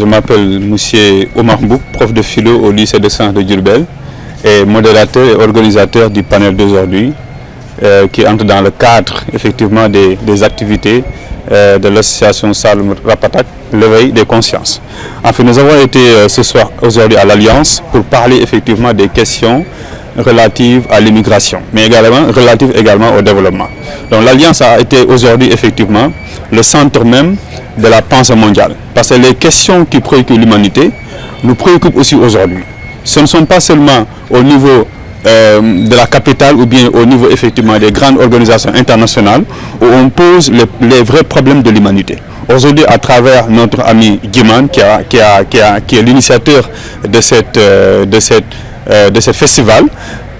m'appelle M. Omar Mbouk, prof de philo au lycée de sciences de Diourbel et modérateur et organisateur du panel d'aujourd'hui qui entre dans le cadre effectivement des activités de l'association Saloum Rapatak, l'éveil des consciences. En fait, nous avons été ce soir aujourd'hui à l'Alliance pour parler effectivement des questions relatives à l'immigration, mais également relatives également au développement. Donc l'Alliance a été aujourd'hui effectivement le centre même de la pensée mondiale, parce que les questions qui préoccupent l'humanité nous préoccupent aussi aujourd'hui. Ce ne sont pas seulement au niveau de la capitale ou bien au niveau effectivement des grandes organisations internationales où on pose les vrais problèmes de l'humanité. Aujourd'hui, à travers notre ami Guiman, qui est l'initiateur de ce festival,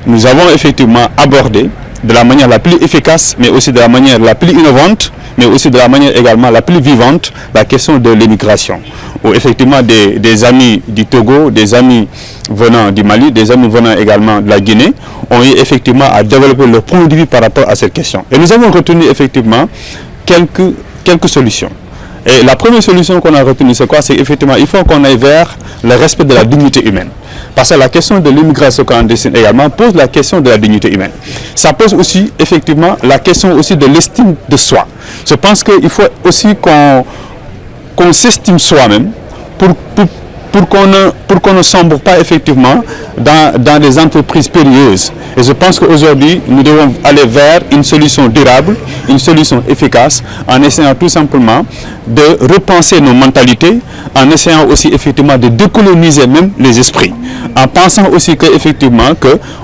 nous avons effectivement abordé de la manière la plus efficace, mais aussi de la manière la plus innovante, mais aussi de la manière également la plus vivante, la question de l'immigration. Où effectivement des amis du Togo, des amis venant du Mali, des amis venant également de la Guinée, ont eu effectivement à développer leur point de vue par rapport à cette question. Et nous avons retenu effectivement quelques solutions. Et la première solution qu'on a retenue, c'est quoi? C'est effectivement, il faut qu'on aille vers le respect de la dignité humaine. Parce que la question de l'immigration clandestine également pose la question de la dignité humaine. Ça pose aussi effectivement la question aussi de l'estime de soi. Je pense qu'il faut aussi qu'on s'estime soi-même pour qu'on ne sombre pas effectivement dans des entreprises périlleuses. Et je pense qu'aujourd'hui, nous devons aller vers une solution durable, une solution efficace, en essayant tout simplement de repenser nos mentalités, en essayant aussi effectivement de décoloniser même les esprits, en pensant aussi qu'effectivement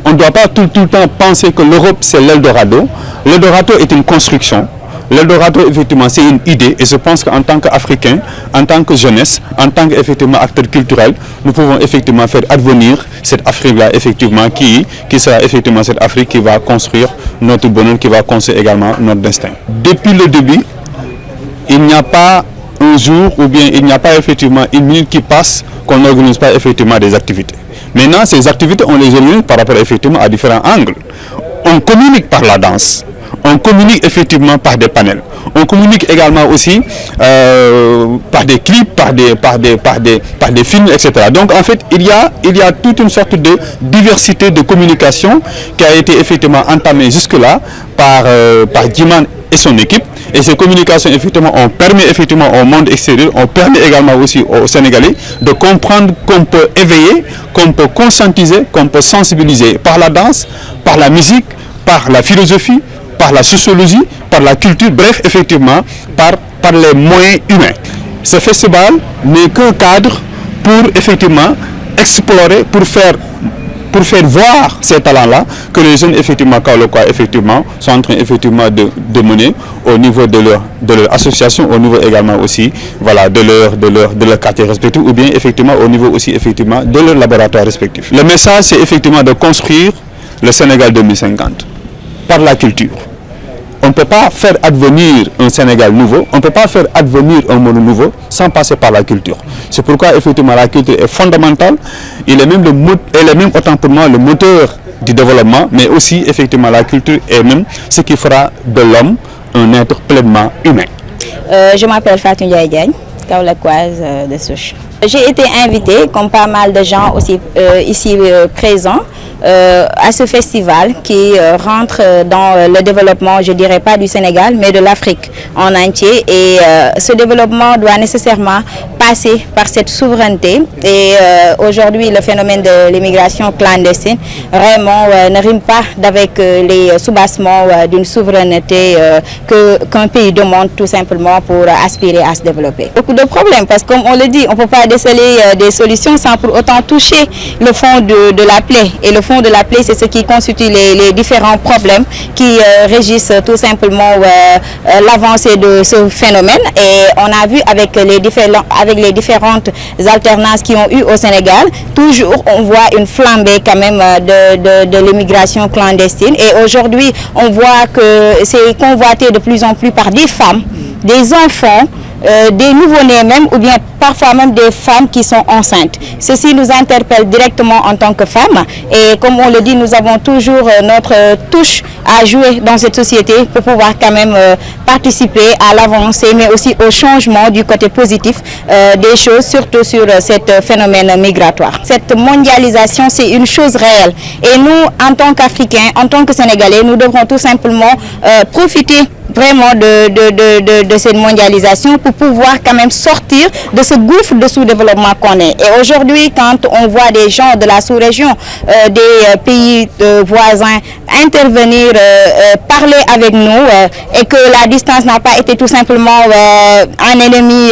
on ne doit pas tout le temps penser que l'Europe c'est l'Eldorado. L'Eldorado est une construction. L'Eldorado, effectivement, c'est une idée et je pense qu'en tant qu'Africains, en tant que jeunesse, en tant qu'effectivement acteurs culturels, nous pouvons effectivement faire advenir cette Afrique-là, effectivement, qui sera effectivement cette Afrique qui va construire notre bonheur, qui va construire également notre destin. Depuis le début, il n'y a pas un jour ou bien il n'y a pas effectivement une minute qui passe qu'on n'organise pas effectivement des activités. Maintenant, ces activités, on les organise par rapport effectivement à différents angles. On communique par la danse. On communique effectivement par des panels. On communique également aussi par des clips, par des films, etc. Donc en fait, il y a toute une sorte de diversité de communication qui a été effectivement entamée jusque-là par Guiman et son équipe. Et ces communications, effectivement, on permet effectivement au monde extérieur, on permet également aussi aux Sénégalais de comprendre qu'on peut éveiller, qu'on peut conscientiser, qu'on peut sensibiliser par la danse, par la musique, par la philosophie, par la sociologie, par la culture, bref, effectivement, par les moyens humains. Ce festival n'est qu'un cadre pour effectivement explorer, pour faire voir ces talents-là que les jeunes effectivement kaolackois effectivement sont en train effectivement de mener au niveau de leur association, au niveau également aussi voilà de leur quartier respectif ou bien effectivement au niveau aussi effectivement de leur laboratoire respectif. Le message c'est effectivement de construire le Sénégal 2050 par la culture. On ne peut pas faire advenir un Sénégal nouveau, on ne peut pas faire advenir un monde nouveau sans passer par la culture. C'est pourquoi effectivement la culture est fondamentale, elle est même autant pour moi le moteur du développement, mais aussi effectivement la culture est même ce qui fera de l'homme un être pleinement humain. Je m'appelle Fatou Ndiaye Diagne, kaolackoise de souche. J'ai été invitée, comme pas mal de gens aussi ici présents, à ce festival qui rentre dans le développement, je dirais pas du Sénégal, mais de l'Afrique en entier. Et ce développement doit nécessairement passer par cette souveraineté. Et aujourd'hui, le phénomène de l'immigration clandestine vraiment ne rime pas avec les soubassements d'une souveraineté qu'un pays demande tout simplement pour aspirer à se développer. Beaucoup de problèmes parce que comme on le dit, on ne peut pas déceler des solutions sans pour autant toucher le fond de la plaie. Et le fond de la plaie, c'est ce qui constitue les différents problèmes qui régissent tout simplement l'avancée de ce phénomène. Et on a vu avec les différentes alternances qui ont eu au Sénégal, toujours on voit une flambée quand même de l'immigration clandestine. Et aujourd'hui, on voit que c'est convoité de plus en plus par des femmes, des enfants, des nouveau-nés même, ou bien parfois même des femmes qui sont enceintes. Ceci nous interpelle directement en tant que femmes et comme on le dit, nous avons toujours notre touche à jouer dans cette société pour pouvoir quand même participer à l'avancée mais aussi au changement du côté positif des choses, surtout sur ce phénomène migratoire. Cette mondialisation, c'est une chose réelle et nous, en tant qu'Africains, en tant que Sénégalais, nous devrons tout simplement profiter vraiment de cette mondialisation pour pouvoir quand même sortir de ce gouffre de sous-développement qu'on est. Et aujourd'hui, quand on voit des gens de la sous-région, des pays voisins intervenir, parler avec nous et que la distance n'a pas été tout simplement un ennemi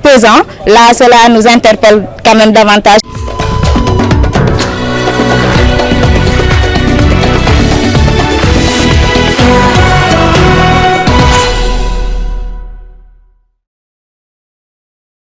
pesant, là cela nous interpelle quand même davantage.